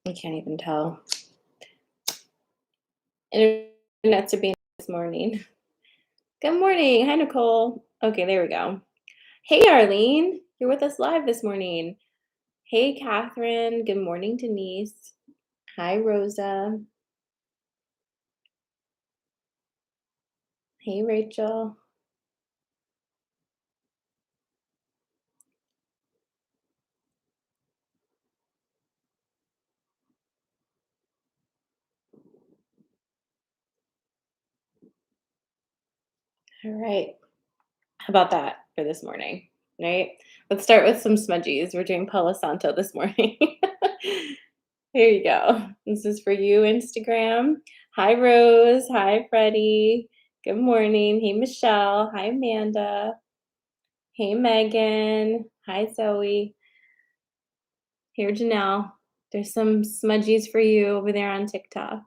I can't even tell. Internets are being this morning. Good morning. Hi, Nicole. Okay, there we go. Hey, Arlene. You're with us live this morning. Hey, Catherine. Good morning, Denise. Hi, Rosa. Hey, Rachel. All right. How about that for this morning? Right? Let's start with some smudgies. We're doing Palo Santo this morning. Here you go. This is for you, Instagram. Hi, Rose. Hi, Freddie. Good morning. Hey, Michelle. Hi, Amanda. Hey, Megan. Hi, Zoe. Here, Janelle. There's some smudgies for you over there on TikTok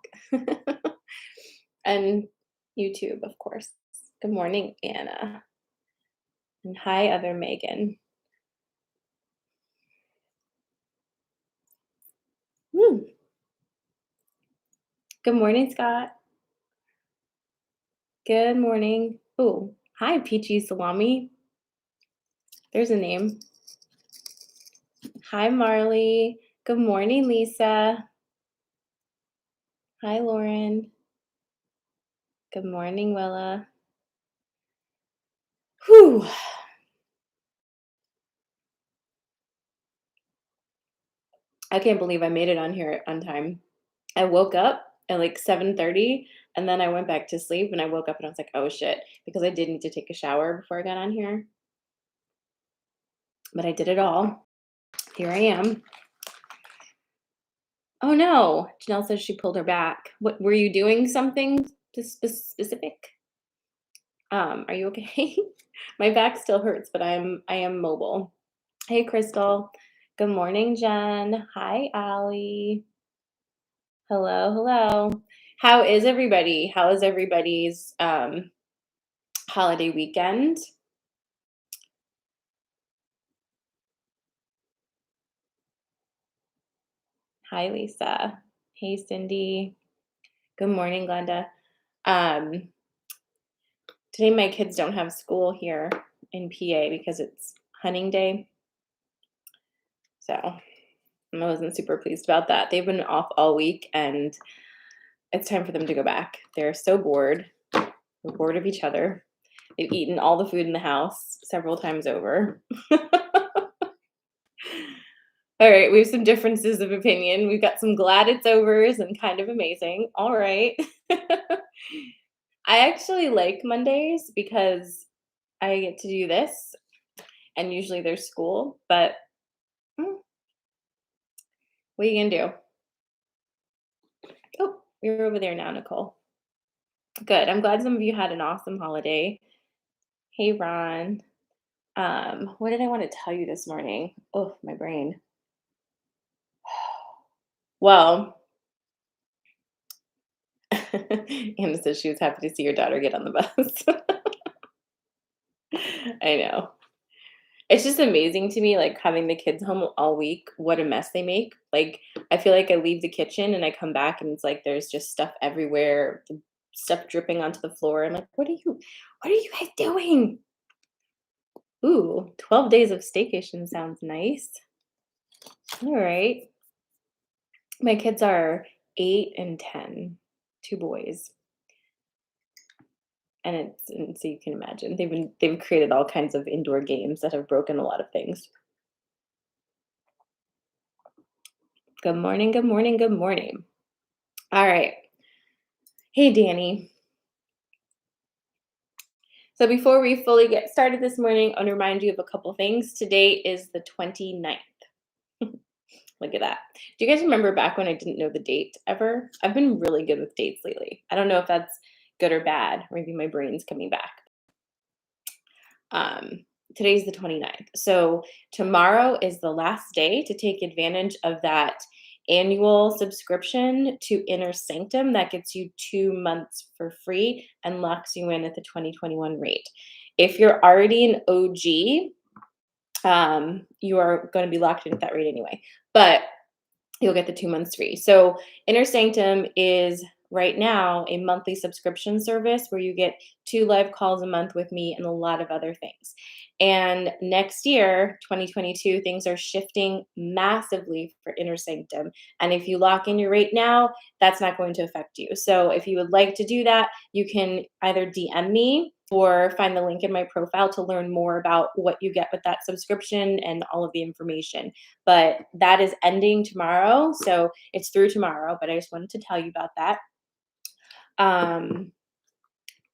and YouTube, of course. Good morning, Anna. And hi, other Megan. Woo. Good morning, Scott. Good morning. Oh, hi, Peachy Salami. There's a name. Hi, Marley. Good morning, Lisa. Hi, Lauren. Good morning, Willa. Whew. I can't believe I made it on here on time. I woke up at like 7:30 and then I went back to sleep and I woke up and I was like, "Oh shit," because I did need to take a shower before I got on here. But I did it all. Here I am. Oh no. Janelle says she pulled her back. What were you doing something specific? Are you okay? My back still hurts, but I am mobile. Hey Crystal. Good morning, Jen. Hi, Allie. Hello, hello. How is everybody? How is everybody's holiday weekend? Hi, Lisa. Hey, Cindy. Good morning, Glenda. Um, Today my kids don't have school here in PA because it's hunting day. So I wasn't super pleased about that. They've been off all week and it's time for them to go back. They're so bored. They're bored of each other. They've eaten all the food in the house several times over. All right, we have some differences of opinion. We've got some glad it's overs and kind of amazing. All right. I actually like Mondays because I get to do this, and usually there's school, but what are you gonna do? Oh, you're over there now, Nicole. Good. I'm glad some of you had an awesome holiday. Hey, Ron. What did I want to tell you this morning? Oh, my brain. Well, Anna says she was happy to see your daughter get on the bus. I know. It's just amazing to me, like, having the kids home all week, what a mess they make. Like, I feel like I leave the kitchen and I come back and it's like there's just stuff everywhere, the stuff dripping onto the floor. I'm like, what are you guys doing? Ooh, 12 days of staycation sounds nice. All right. My kids are 8 and 10, 2 boys. And so you can imagine they've created all kinds of indoor games that have broken a lot of things. Good morning, good morning, good morning. All right. Hey, Danny. So before we fully get started this morning, I want to remind you of a couple things. Today is the 29th. Look at that. Do you guys remember back when I didn't know the date ever? I've been really good with dates lately. I don't know if that's good or bad. Maybe my brain's coming back. Today's the 29th. So tomorrow is the last day to take advantage of that annual subscription to Inner Sanctum that gets you 2 months for free and locks you in at the 2021 rate. If you're already an OG, you are going to be locked in at that rate anyway. But you'll get the 2 months free. So Inner Sanctum is right now a monthly subscription service where you get 2 live calls a month with me and a lot of other things. And next year, 2022, things are shifting massively for Inner Sanctum. And if you lock in your rate now, that's not going to affect you. So if you would like to do that, you can either DM me or find the link in my profile to learn more about what you get with that subscription and all of the information. But that is ending tomorrow. So it's through tomorrow, but I just wanted to tell you about that.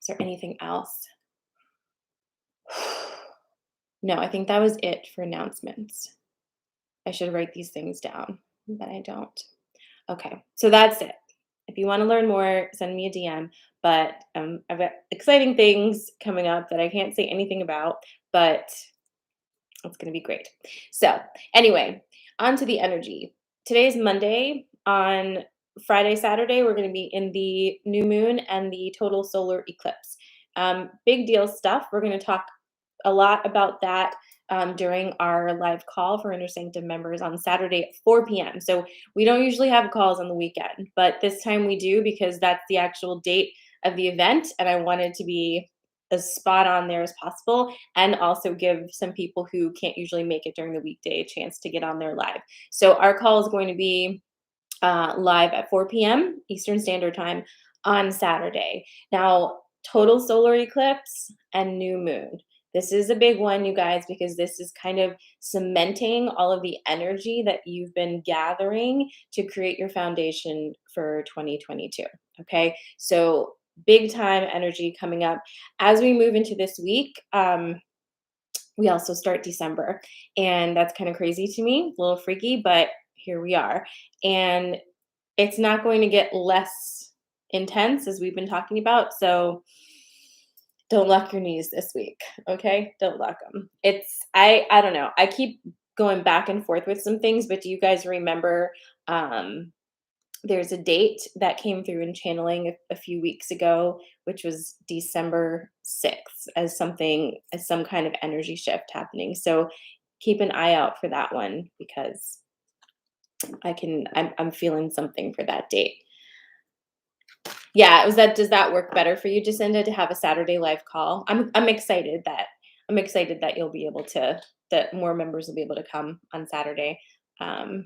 Is there anything else? No, I think that was it for announcements. I should write these things down, but I don't. Okay, so that's it. If you want to learn more, send me a DM. But I've got exciting things coming up that I can't say anything about, but it's going to be great. So, anyway, on to the energy. Today's Monday. On Friday, Saturday, we're going to be in the new moon and the total solar eclipse. Big deal stuff. We're going to talk a lot about that during our live call for Inner Sanctum members on Saturday at 4 p.m. So we don't usually have calls on the weekend, but this time we do because that's the actual date of the event. And I wanted to be as spot on there as possible and also give some people who can't usually make it during the weekday a chance to get on there live. So our call is going to be live at 4 p.m. Eastern Standard Time on Saturday. Now, total solar eclipse and new moon. This is a big one, you guys, because this is kind of cementing all of the energy that you've been gathering to create your foundation for 2022. Okay, so big time energy coming up as we move into this week. We also start December, and that's kind of crazy to me, a little freaky, but here we are. And it's not going to get less intense as we've been talking about. So don't lock your knees this week, okay? Don't lock them. I don't know. I keep going back and forth with some things, but do you guys remember there's a date that came through in channeling a few weeks ago, which was December 6th, as some kind of energy shift happening. So keep an eye out for that one because I'm feeling something for that date. Yeah, does that work better for you, Jacinda, to have a Saturday live call? I'm excited that you'll be able to that more members will be able to come on Saturday. Um,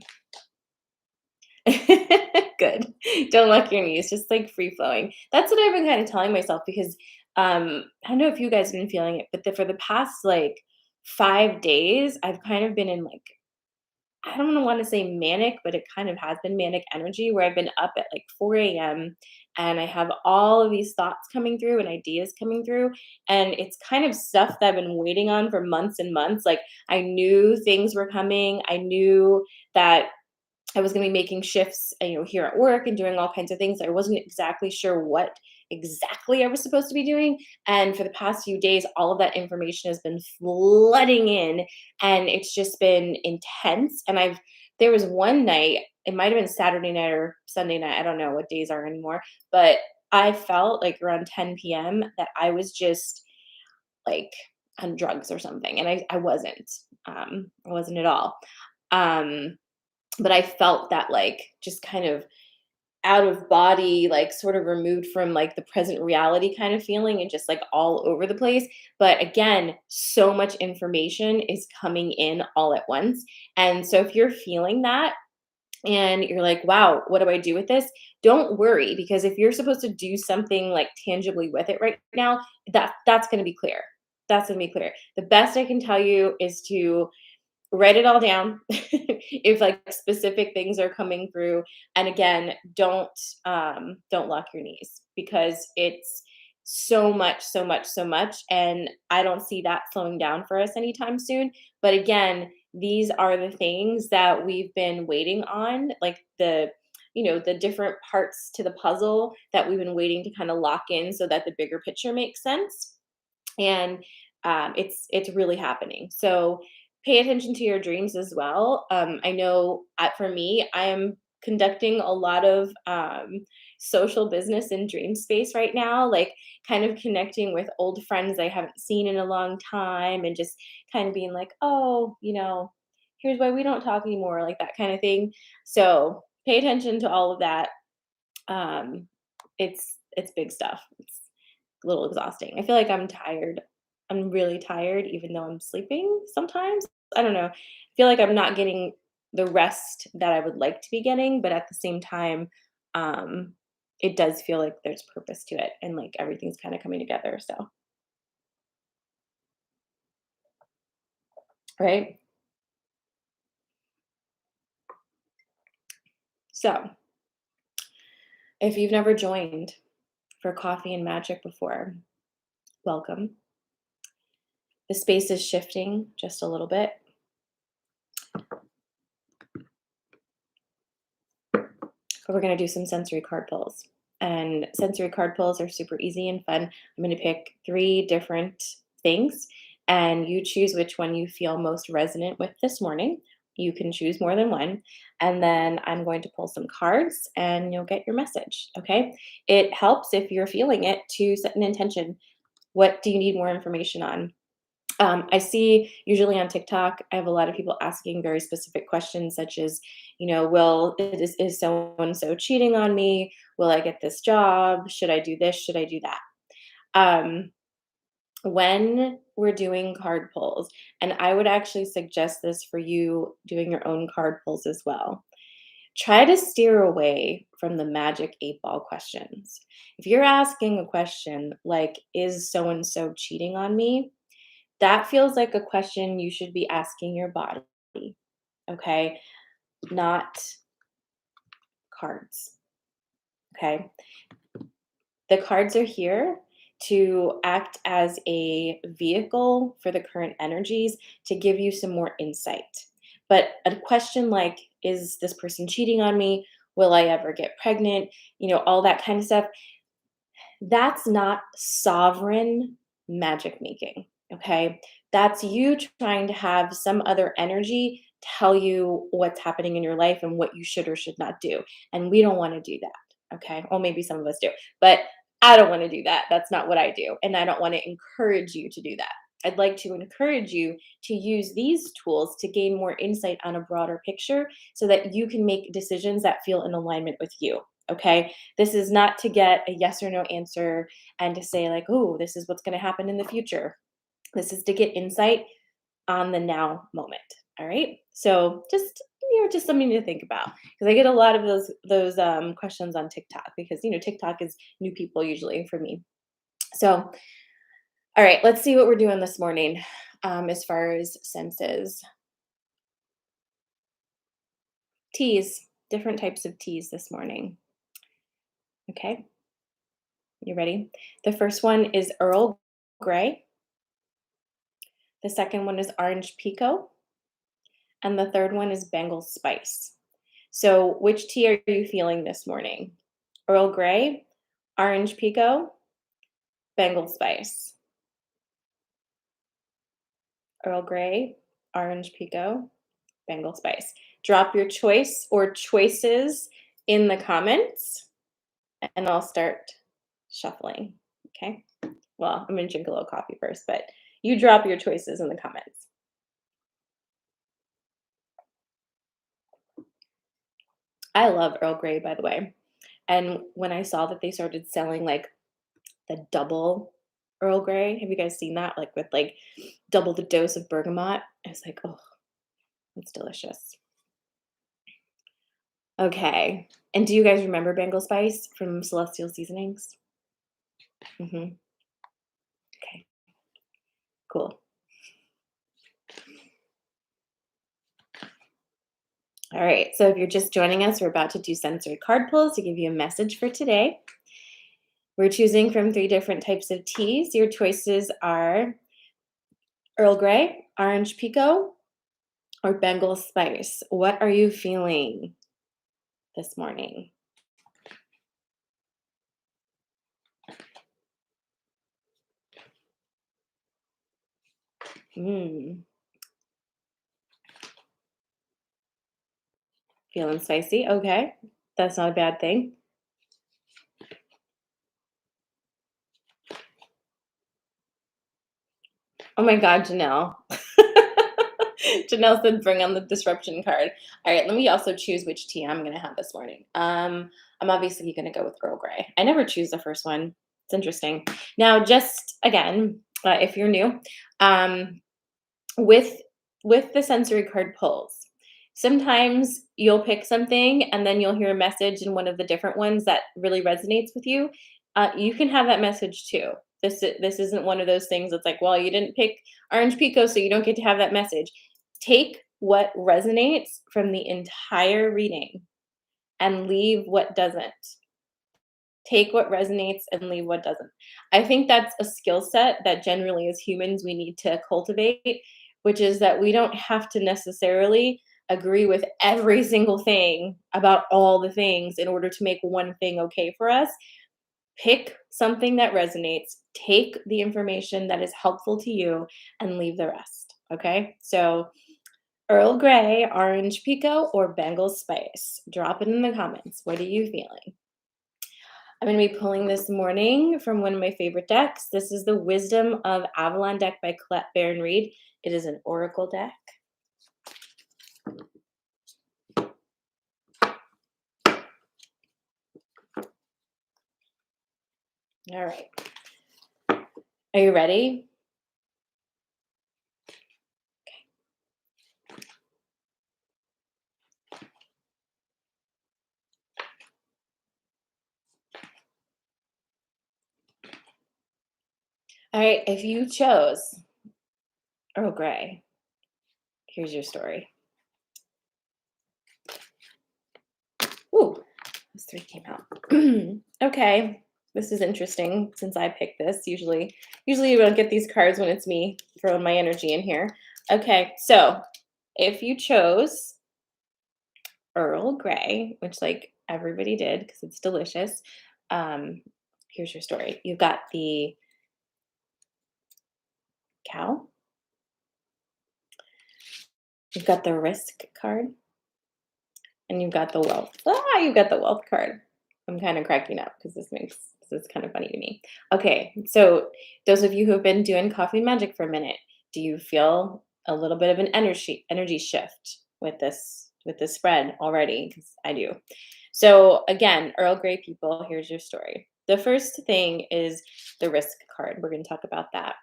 Good. Don't lock your knees, just like free flowing. That's what I've been kind of telling myself because I don't know if you guys have been feeling it, but for the past like 5 days, I've kind of been in like I don't want to say manic, but it kind of has been manic energy where I've been up at like 4 a.m. and I have all of these thoughts coming through and ideas coming through. And it's kind of stuff that I've been waiting on for months and months. Like I knew things were coming. I knew that I was going to be making shifts, here at work and doing all kinds of things. I wasn't exactly sure what exactly I was supposed to be doing. And for the past few days, all of that information has been flooding in and it's just been intense. And there was one night, it might have been Saturday night or Sunday night. I don't know what days are anymore, but I felt like around 10 p.m. that I was just like on drugs or something. And I wasn't. I wasn't at all. But I felt that like just kind of out of body, like sort of removed from like the present reality kind of feeling and just like all over the place. But again, so much information is coming in all at once. And so if you're feeling that and you're like, wow, what do I do with this? Don't worry, because if you're supposed to do something like tangibly with it right now, that's going to be clear. That's going to be clear. The best I can tell you is to write it all down if like specific things are coming through, and again, don't lock your knees because it's so much, so much, so much, and I don't see that slowing down for us anytime soon. But again, these are the things that we've been waiting on, like the different parts to the puzzle that we've been waiting to kind of lock in so that the bigger picture makes sense. And it's really happening. So pay attention to your dreams as well. I know for me, I am conducting a lot of social business and dream space right now, like kind of connecting with old friends I haven't seen in a long time and just kind of being like, oh, here's why we don't talk anymore, like that kind of thing. So pay attention to all of that. Um, it's big stuff. It's a little exhausting. I feel like I'm tired. I'm really tired, even though I'm sleeping sometimes. I don't know. I feel like I'm not getting the rest that I would like to be getting, but at the same time, um, it does feel like there's purpose to it and like everything's kind of coming together. So, right. So, if you've never joined for Coffee and Magic before, welcome. The space is shifting just a little bit. We're going to do some sensory card pulls. And sensory card pulls are super easy and fun. I'm going to pick three different things, and you choose which one you feel most resonant with this morning. You can choose more than one. And then I'm going to pull some cards and you'll get your message. Okay. It helps if you're feeling it to set an intention. What do you need more information on? I see usually on TikTok, I have a lot of people asking very specific questions, such as, will is so and so cheating on me? Will I get this job? Should I do this? Should I do that? Um, when we're doing card pulls, and I would actually suggest this for you doing your own card pulls as well. Try to steer away from the magic 8 ball questions. If you're asking a question like, is so and so cheating on me? That feels like a question you should be asking your body, okay? Not cards, okay? The cards are here to act as a vehicle for the current energies to give you some more insight. But a question like, is this person cheating on me? Will I ever get pregnant? All that kind of stuff. That's not sovereign magic making, okay? That's you trying to have some other energy tell you what's happening in your life and what you should or should not do. And we don't want to do that, okay? Well, maybe some of us do, but I don't want to do that. That's not what I do. And I don't want to encourage you to do that. I'd like to encourage you to use these tools to gain more insight on a broader picture so that you can make decisions that feel in alignment with you. Okay. This is not to get a yes or no answer and to say, like, oh, this is what's going to happen in the future. This is to get insight on the now moment. All right. So just something to think about because I get a lot of those questions on TikTok because TikTok is new people usually for me. So all right, let's see what we're doing this morning as far as senses. Teas, different types of teas this morning. Okay, you ready? The first one is Earl Grey. The second one is Orange Pico. And the third one is Bengal Spice. So, which tea are you feeling this morning? Earl Grey, Orange Pico, Bengal Spice. Earl Grey, Orange Pico, Bengal Spice. Drop your choice or choices in the comments, and I'll start shuffling. Okay. Well, I'm going to drink a little coffee first, but you drop your choices in the comments. I love Earl Grey, by the way. And when I saw that they started selling like the double Earl Grey, have you guys seen that? Like with like double the dose of bergamot. I was like, oh, it's delicious. Okay. And do you guys remember Bengal Spice from Celestial Seasonings? Okay, cool. All right. So if you're just joining us, we're about to do sensory card pulls to give you a message for today. We're choosing from 3 different types of teas. Your choices are Earl Grey, Orange Pico, or Bengal Spice. What are you feeling this morning? Mm, feeling spicy? Okay. That's not a bad thing. Oh my God, Janelle. Janelle said, "Bring on the disruption card." All right, let me also choose which tea I'm gonna have this morning. I'm obviously gonna go with Earl Grey. I never choose the first one. It's interesting. Now, just again, if you're new, um, with the sensory card pulls, sometimes you'll pick something and then you'll hear a message in one of the different ones that really resonates with you. You can have that message too. This isn't one of those things that's like, well, you didn't pick orange pico, so you don't get to have that message. Take what resonates from the entire reading and leave what doesn't. Take what resonates and leave what doesn't. I think that's a skill set that generally as humans we need to cultivate, which is that we don't have to necessarily agree with every single thing about all the things in order to make one thing okay for us. Pick something that resonates, take the information that is helpful to you, and leave the rest. Okay? So, Earl Grey, orange pico, or Bengal spice? Drop it in the comments. What are you feeling? I'm going to be pulling this morning from one of my favorite decks. This is the Wisdom of Avalon deck by Colette Baron Reed. It is an oracle deck. All right. Are you ready? All right. If you chose Earl Grey, here's your story. Ooh, this three came out. Okay. This is interesting since I picked this. Usually you don't get these cards when it's me throwing my energy in here. Okay, so if you chose Earl Grey, which like everybody did because it's delicious, here's your story. You've got the cow, you've got the risk card, and you've got the wealth. You've got the wealth card. I'm kind of cracking up because this is kind of funny to me. Okay, so those of you who have been doing coffee and magic for a minute, do you feel a little bit of an energy shift with this spread already? Because I do. So again, Earl Grey people, here's your story. The first thing is the risk card. We're going to talk about that.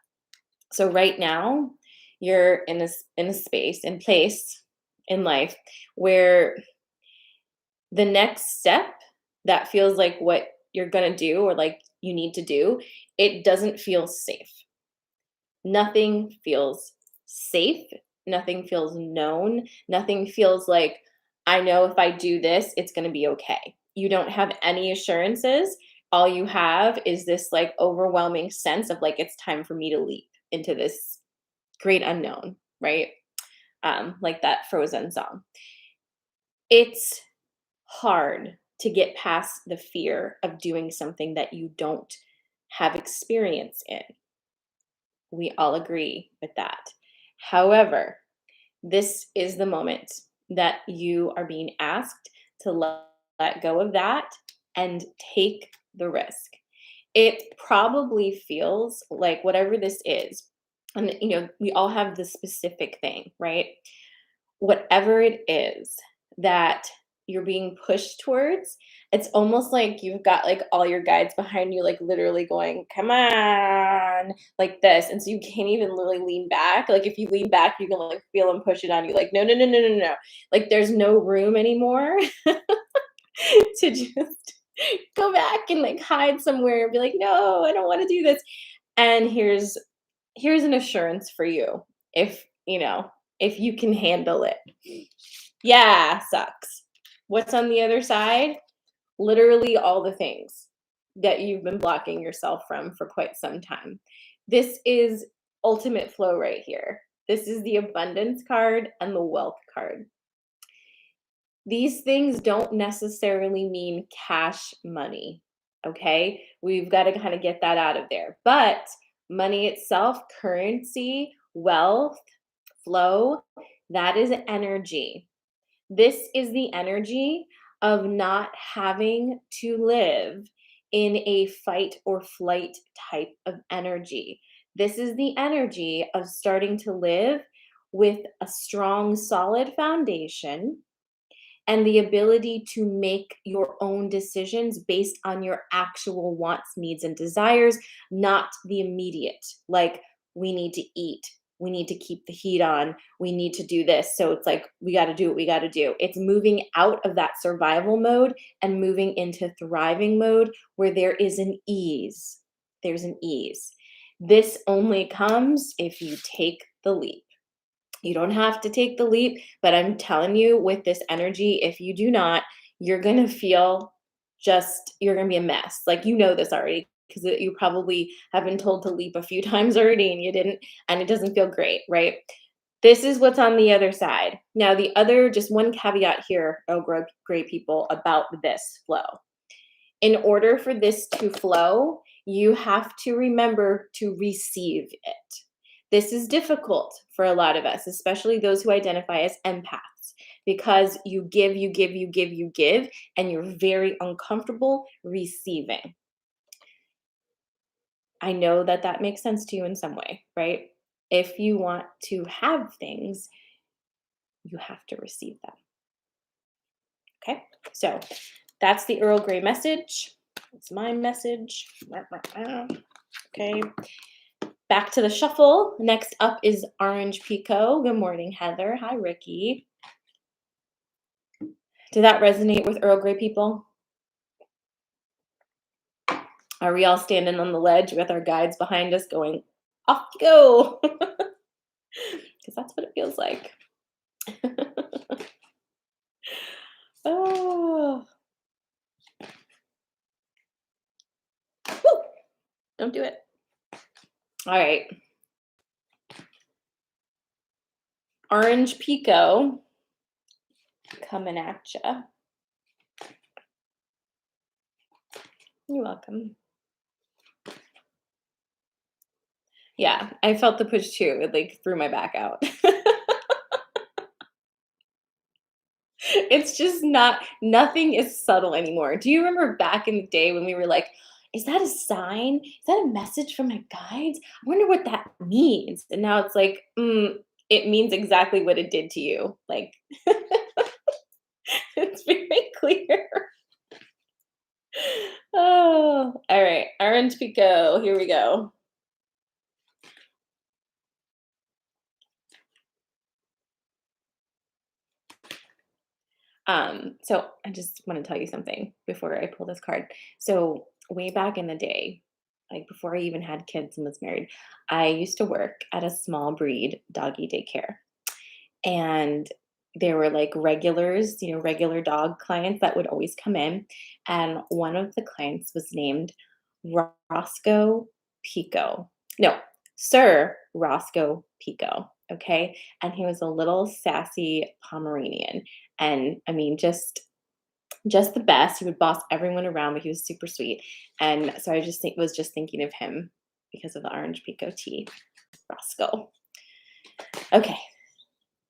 So right now, you're in a space, in place in life where the next step that feels like what you're going to do or like you need to do, it doesn't feel safe. Nothing feels safe. Nothing feels known. Nothing feels like, I know if I do this, it's going to be okay. You don't have any assurances. All you have is this like overwhelming sense of like, it's time for me to leap into this great unknown, right? Like that Frozen song. It's hard to get past the fear of doing something that you don't have experience in. We all agree with that. However, this is the moment that you are being asked to let go of that and take the risk. It probably feels like whatever this is, and we all have the specific thing, right? Whatever it is that you're being pushed towards, it's almost like you've got like all your guides behind you, like literally going, come on, like this. And so you can't even really lean back. Like if you lean back, you can like feel them push it on you, like, no, no, no, no, no, no. Like there's no room anymore to just go back and like hide somewhere and be like, no, I don't want to do this. And here's an assurance for you. If you can handle it. Yeah, sucks. What's on the other side? Literally all the things that you've been blocking yourself from for quite some time. This is ultimate flow right here. This is the abundance card and the wealth card. These things don't necessarily mean cash money, okay? We've got to kind of get that out of there. But money itself, currency, wealth, flow, that is energy. This is the energy of not having to live in a fight or flight type of energy. This is the energy of starting to live with a strong, solid foundation and the ability to make your own decisions based on your actual wants, needs, and desires, not the immediate. Like, we need to eat, we need to keep the heat on, we need to do this. So it's like, we got to do what we got to do. It's moving out of that survival mode and moving into thriving mode where there is an ease. There's an ease. This only comes if you take the leap. You don't have to take the leap, but I'm telling you, with this energy, if you do not, you're going to feel you're going to be a mess. Like, you know this already because you probably have been told to leap a few times already and you didn't, and it doesn't feel great, right? This is what's on the other side. Now, the other, just one caveat here, oh, great people, about this flow. In order for this to flow, you have to remember to receive it. This is difficult for a lot of us, especially those who identify as empaths, because you give, you give, you give, you give, and you're very uncomfortable receiving. I know that that makes sense to you in some way, right? If you want to have things, you have to receive them. Okay, so that's the Earl Grey message. It's my message. Okay. Back to the shuffle. Next up is Orange Pico. Good morning, Heather. Hi, Ricky. Did that resonate with Earl Grey people? Are we all standing on the ledge with our guides behind us going, off you go? Because that's what it feels like. Oh. Woo! Don't do it. All right. Orange Pico coming at ya. You're welcome. Yeah, I felt the push too. It like threw my back out. It's just nothing is subtle anymore. Do you remember back in the day when we were like, is that a sign? Is that a message from my guides? I wonder what that means. And now it's like, it means exactly what it did to you. Like, it's very clear. Oh, all right. Orange Pico. Here we go. So I just want to tell you something before I pull this card. So way back in the day, like before I even had kids and was married, I used to work at a small breed doggy daycare. And there were like regulars, regular dog clients that would always come in. And one of the clients was named Roscoe Pico. No, Sir Roscoe Pico. Okay. And he was a little sassy Pomeranian. And I mean, just the best. He would boss everyone around, but he was super sweet. And so I was just thinking of him because of the orange Pico tea. Roscoe. Okay,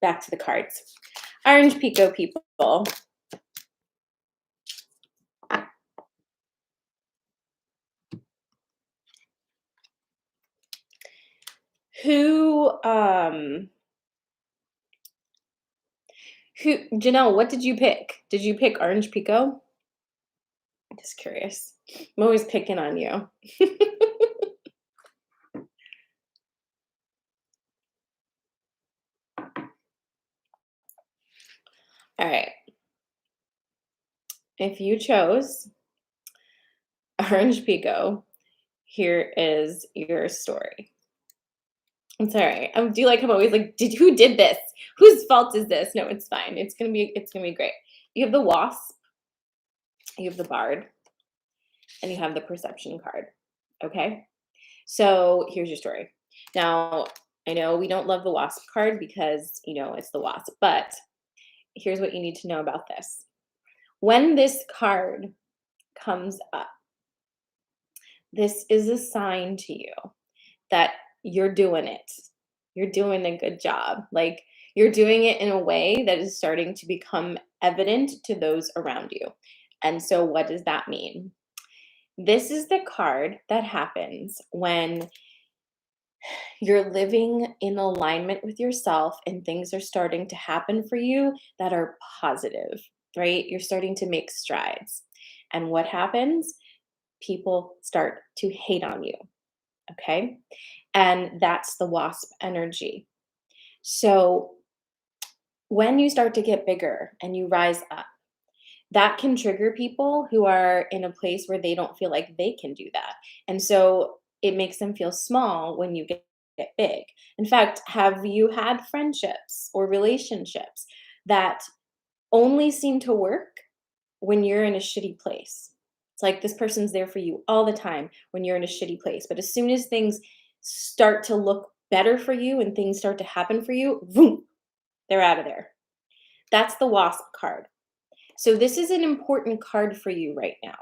back to the cards. Orange Pico people. Janelle, what did you pick? Did you pick Orange Pico? I'm just curious. I'm always picking on you. All right. If you chose Orange Pico, here is your story. It's all right. I do like I'm always like, who did this? Whose fault is this? No, it's fine. It's gonna be great. You have the wasp, you have the bard, and you have the perception card. Okay. So here's your story. Now, I know we don't love the wasp card because it's the wasp, but here's what you need to know about this. When this card comes up, this is a sign to you that you're doing it. You're doing a good job. Like, you're doing it in a way that is starting to become evident to those around you. And so what does that mean? This is the card that happens when You're living in alignment with yourself, and things are starting to happen for you that are positive, right? You're starting to make strides. And what happens? People start to hate on you, okay? And that's the wasp energy. So when you start to get bigger and you rise up, that can trigger people who are in a place where they don't feel like they can do that. And so it makes them feel small when you get big. In fact, have you had friendships or relationships that only seem to work when you're in a shitty place? It's like this person's there for you all the time when you're in a shitty place. But as soon as things start to look better for you and things start to happen for you, boom, they're out of there. That's the wasp card. So this is an important card for you right now.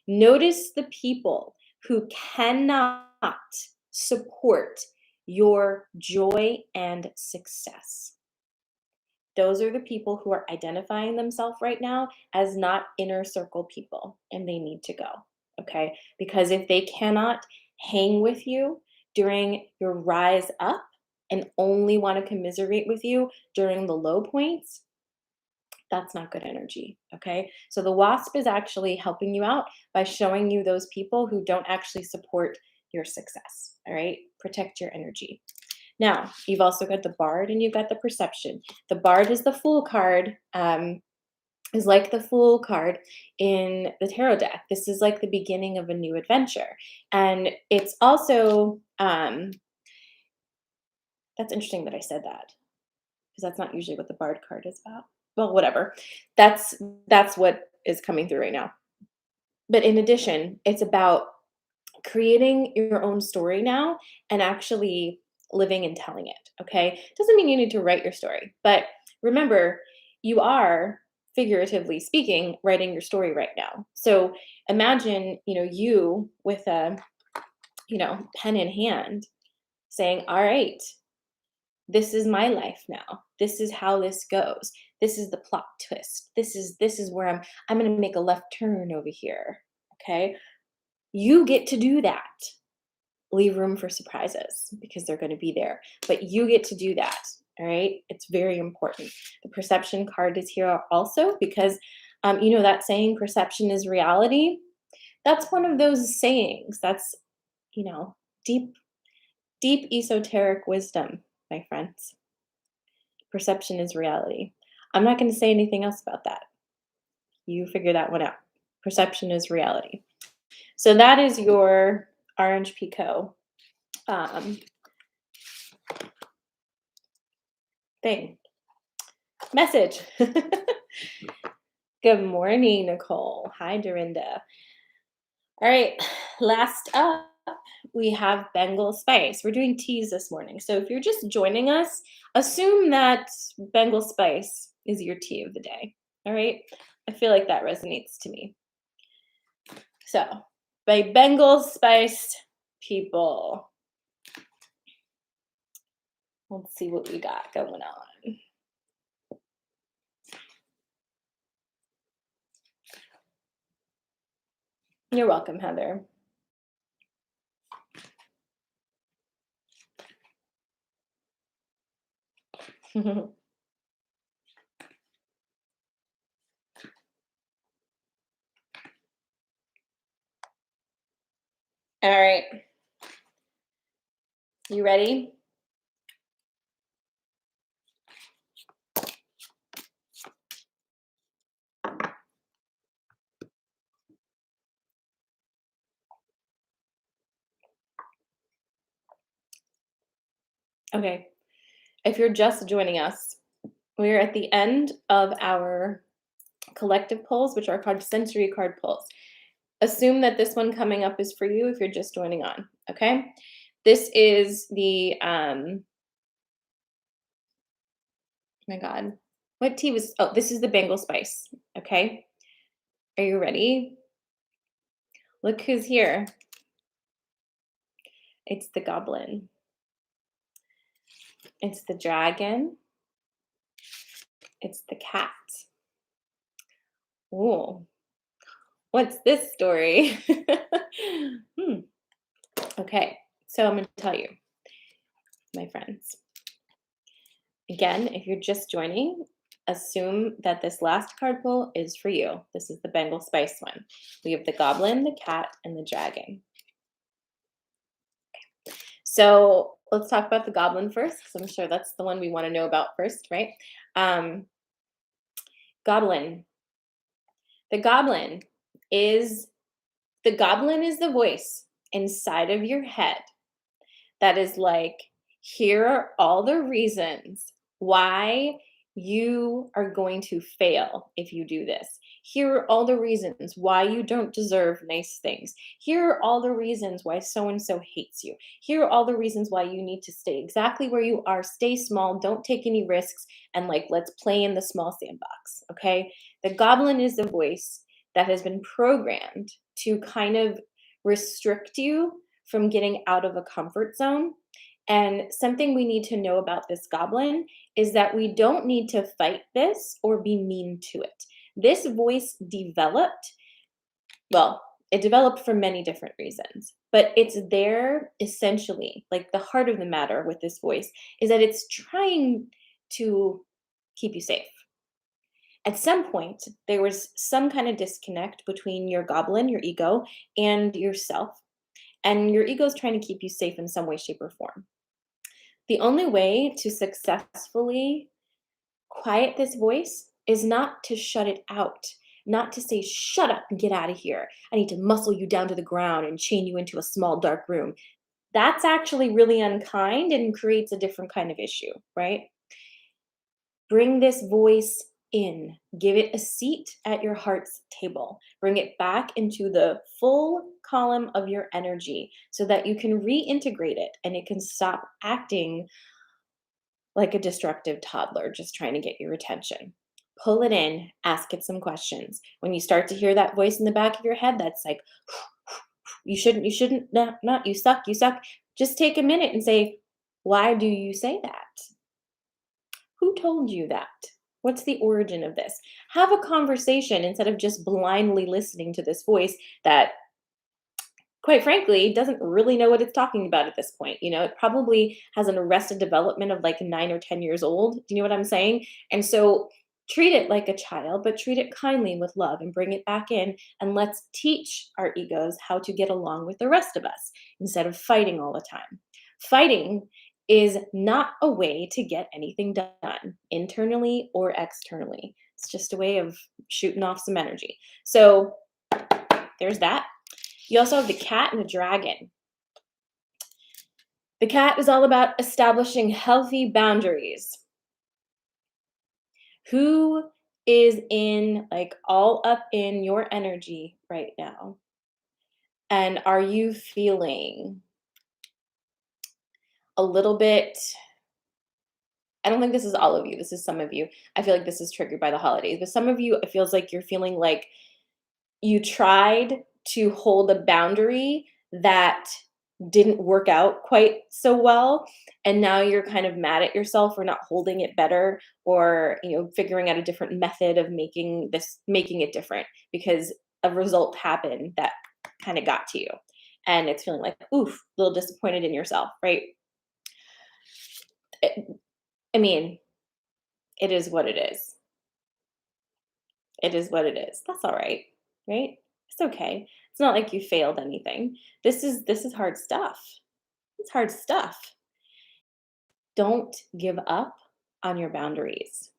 Notice the people who cannot support your joy and success. Those are the people who are identifying themselves right now as not inner circle people, and they need to go. Okay? Because if they cannot hang with you during your rise up and only want to commiserate with you during the low points, that's not good energy. Okay. So the wasp is actually helping you out by showing you those people who don't actually support your success. All right. Protect your energy. Now, you've also got the bard and you've got the perception. The bard is the fool card, is like the fool card in the tarot deck. This is like the beginning of a new adventure. And it's also, that's interesting that I said that because that's not usually what the bard card is about. Well, whatever. That's that's what is coming through right now. But in addition, it's about creating your own story now and actually living and telling it, okay? Doesn't mean you need to write your story, but remember, you are figuratively speaking writing your story right now. So imagine, you with a, pen in hand saying, "All right, this is my life now. This is how this goes. This is the plot twist. This is where I'm going to make a left turn over here." Okay? You get to do that. Leave room for surprises because they're going to be there. But you get to do that. All right? It's very important. The perception card is here also because that saying perception is reality. That's one of those sayings. That's, deep deep esoteric wisdom, my friends. Perception is reality. I'm not going to say anything else about that. You figure that one out. Perception is reality. So that is your Orange Pico um, thing. Message. Good morning, Nicole. Hi, Dorinda. All right, last up, we have Bengal Spice. We're doing teas this morning. So if you're just joining us, assume that Bengal Spice is your tea of the day. All right, I feel like that resonates to me. So, by Bengal Spice people. Let's see what we got going on. You're welcome, Heather. All right. You ready? Okay. If you're just joining us, we're at the end of our collective pulls, which are called sensory card pulls. Assume that this one coming up is for you if you're just joining on, okay? This is the, oh my God. What tea was, this is the Bengal Spice, okay? Are you ready? Look who's here. It's the goblin. It's the dragon. It's the cat. Ooh, what's this story? Okay, so I'm going to tell you. my friends. Again, if you're just joining, assume that this last card pull is for you. This is the Bengal Spice one. We have the Goblin, the Cat, and the Dragon. So let's talk about the Goblin first, because I'm sure that's the one we want to know about first, right? Um, Goblin. The Goblin is the voice inside of your head that is like, here are all the reasons why you are going to fail if you do this. Here are all the reasons why you don't deserve nice things. Here are all the reasons why so and so hates you. Here are all the reasons why you need to stay exactly where you are, stay small, don't take any risks, and like, let's play in the small sandbox. Okay. The Goblin is the voice that has been programmed to kind of restrict you from getting out of a comfort zone. And something we need to know about this Goblin is that we don't need to fight this or be mean to it. This voice developed, well, it developed for many different reasons, but it's there essentially, like the heart of the matter with this voice is that it's trying to keep you safe. At some point, there was some kind of disconnect between your goblin, your ego, and yourself. And your ego is trying to keep you safe in some way, shape, or form. The only way to successfully quiet this voice is not to shut it out, not to say, shut up and get out of here. I need to muscle you down to the ground and chain you into a small, dark room. That's actually really unkind and creates a different kind of issue, right? Bring this voice in, give it a seat at your heart's table, bring it back into the full column of your energy so that you can reintegrate it and it can stop acting like a destructive toddler just trying to get your attention. Pull it in, ask it some questions. When you start to hear that voice in the back of your head that's like, you shouldn't, not, you suck. Just take a minute and say, why do you say that? Who told you that? What's the origin of this? Have a conversation instead of just blindly listening to this voice that, quite frankly, doesn't really know what it's talking about at this point. You know, it probably has an arrested development of like 9 or 10 years old. Do you know what I'm saying? And so treat it like a child, but treat it kindly with love and bring it back in. And let's teach our egos how to get along with the rest of us instead of fighting all the time. Fighting is not a way to get anything done internally or externally. It's just a way of shooting off some energy. So there's that. You also have the cat and the dragon. The cat is all about establishing healthy boundaries. Who is in, like, all up in your energy right now? And are you feeling a little bit, I don't think this is all of you, this is some of you. I feel like this is triggered by the holidays, but some of you, it feels like you're feeling like you tried to hold a boundary that didn't work out quite so well, and now you're kind of mad at yourself for not holding it better, or figuring out a different method of making it different because a result happened that kind of got to you, and it's feeling like, oof, a little disappointed in yourself, right? I mean, it is what it is. It is what it is. That's all right, right? It's okay. It's not like you failed anything. This is hard stuff. It's hard stuff. Don't give up on your boundaries.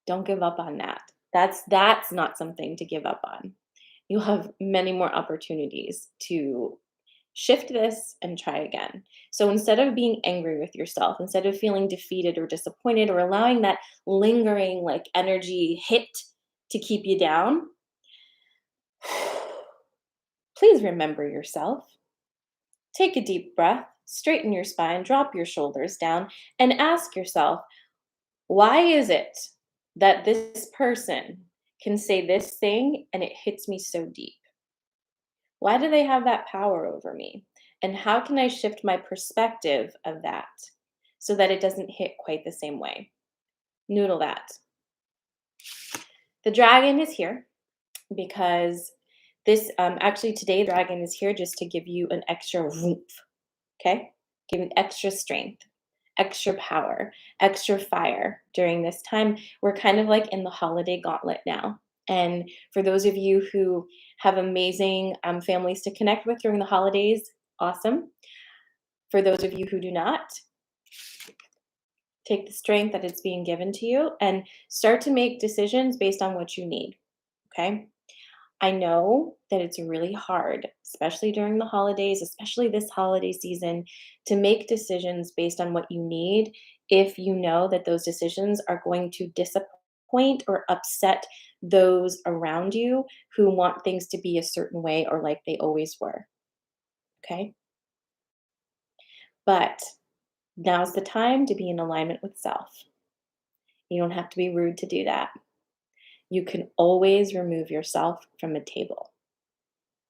Don't give up on that. That's not something to give up on. You'll have many more opportunities to shift this and try again. So instead of being angry with yourself, instead of feeling defeated or disappointed or allowing that lingering like energy hit to keep you down, please remember yourself. Take a deep breath, straighten your spine, drop your shoulders down, and ask yourself, why is it that this person can say this thing and it hits me so deep? Why do they have that power over me? And how can I shift my perspective of that so that it doesn't hit quite the same way? Noodle that. The dragon is here because this, actually today, the dragon is here just to give you an extra oomph, okay? Give it extra strength. extra power, extra fire during this time. We're kind of like in the holiday gauntlet now. And for those of you who have amazing families to connect with during the holidays, awesome. For those of you who do not, take the strength that it's being given to you and start to make decisions based on what you need. Okay. I know that it's really hard, especially during the holidays, especially this holiday season, to make decisions based on what you need if you know that those decisions are going to disappoint or upset those around you who want things to be a certain way or like they always were. Okay. But now's the time to be in alignment with self. You don't have to be rude to do that. You can always remove yourself from a table.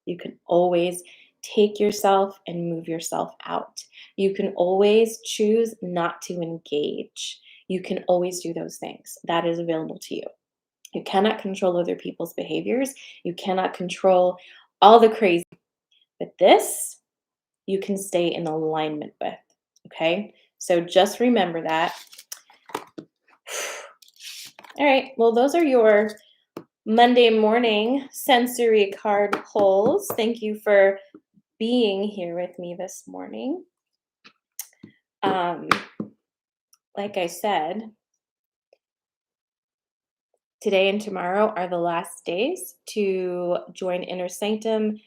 You can always take yourself and move yourself out. You can always choose not to engage. You can always do those things. That is available to you. You cannot control other people's behaviors. You cannot control all the crazy. But this, you can stay in alignment with. Okay? So just remember that. All right. Well, those are your Monday morning sensory card pulls. Thank you for being here with me this morning. Um, like I said, today and tomorrow are the last days to join Inner Sanctum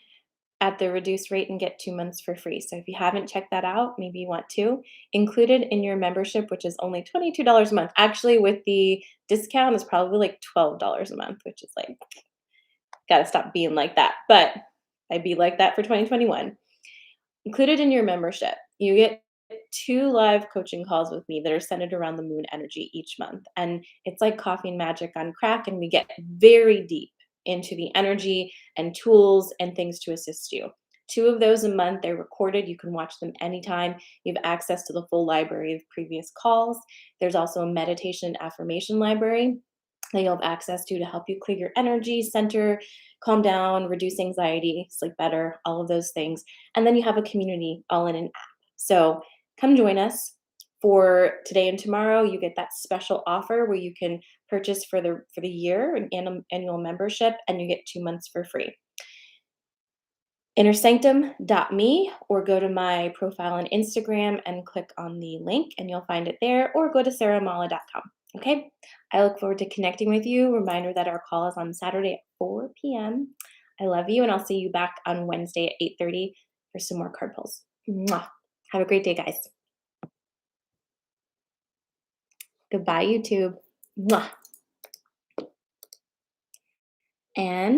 at the reduced rate and get 2 months for free. So if you haven't checked that out, maybe you want to. Included in your membership, which is only $22 a month. Actually, with the discount, it's probably like $12 a month, which is like, gotta stop being like that. But I'd be like that for 2021. Included in your membership, you get 2 live coaching calls with me that are centered around the moon energy each month. And it's like coffee and magic on crack. And we get very deep into the energy and tools and things to assist you. 2 of those a month, they're recorded. You can watch them anytime. You have access to the full library of previous calls. There's also a meditation and affirmation library that you'll have access to help you clear your energy, center, calm down, reduce anxiety, sleep better, all of those things. And then you have a community all in an app. So come join us for today and tomorrow. You get that special offer where you can purchase for the year an annual membership, and you get 2 months for free. Innersanctum.me, or go to my profile on Instagram and click on the link and you'll find it there, or go to sarahmala.com. Okay. I look forward to connecting with you. Reminder that our call is on Saturday at 4 p.m. I love you, and I'll see you back on Wednesday at 8:30 for some more card pulls. Mwah. Have a great day, guys. Goodbye, YouTube. Mwah. And